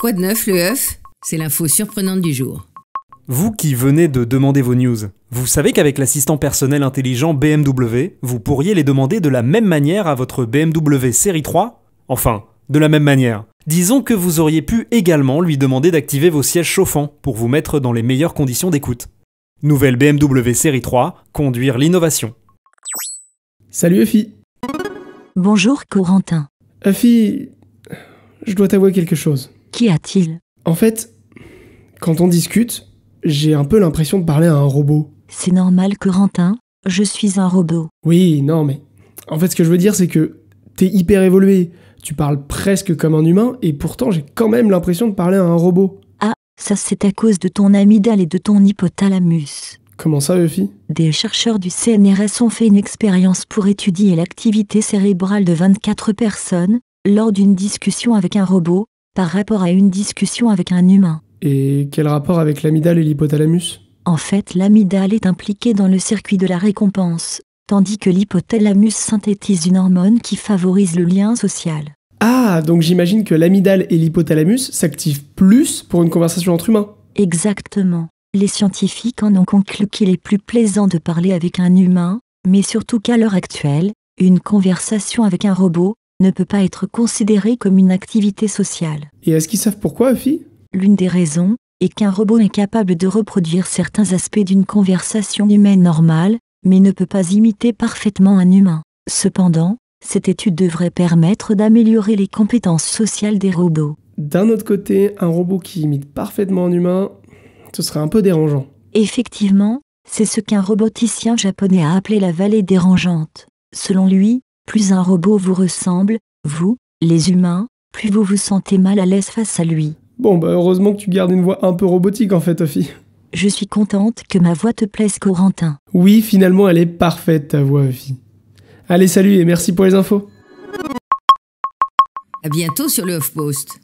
Quoi de neuf, le œuf? C'est l'info surprenante du jour. Vous qui venez de demander vos news, vous savez qu'avec l'assistant personnel intelligent BMW, vous pourriez les demander de la même manière à votre BMW série 3 ? Enfin, de la même manière. Disons que vous auriez pu également lui demander d'activer vos sièges chauffants pour vous mettre dans les meilleures conditions d'écoute. Nouvelle BMW série 3, conduire l'innovation. Salut Effie. Bonjour Corentin. Effie, je dois t'avouer quelque chose. Qu'y a-t-il? En fait, quand on discute, j'ai un peu l'impression de parler à un robot. C'est normal Corentin, je suis un robot. Oui, non mais... En fait, ce que je veux dire, c'est que t'es hyper évolué. Tu parles presque comme un humain, et pourtant j'ai quand même l'impression de parler à un robot. Ah, ça c'est à cause de ton amygdale et de ton hypothalamus. Comment ça, Effie? Des chercheurs du CNRS ont fait une expérience pour étudier l'activité cérébrale de 24 personnes, lors d'une discussion avec un robot, par rapport à une discussion avec un humain. Et quel rapport avec l'amygdale et l'hypothalamus? En fait, l'amygdale est impliquée dans le circuit de la récompense, tandis que l'hypothalamus synthétise une hormone qui favorise le lien social. Ah, donc j'imagine que l'amygdale et l'hypothalamus s'activent plus pour une conversation entre humains. Exactement. Les scientifiques en ont conclu qu'il est plus plaisant de parler avec un humain, mais surtout qu'à l'heure actuelle, une conversation avec un robot ne peut pas être considérée comme une activité sociale. Et est-ce qu'ils savent pourquoi, Effie? L'une des raisons est qu'un robot est capable de reproduire certains aspects d'une conversation humaine normale, mais ne peut pas imiter parfaitement un humain. Cependant, cette étude devrait permettre d'améliorer les compétences sociales des robots. D'un autre côté, un robot qui imite parfaitement un humain, ce serait un peu dérangeant. Effectivement, c'est ce qu'un roboticien japonais a appelé la vallée dérangeante. Selon lui, plus un robot vous ressemble, vous, les humains, plus vous vous sentez mal à l'aise face à lui. Bon, bah heureusement que tu gardes une voix un peu robotique en fait, Effie. Je suis contente que ma voix te plaise, Corentin. Oui, finalement, elle est parfaite ta voix, Effie. Allez, salut et merci pour les infos. À bientôt sur le HuffPost.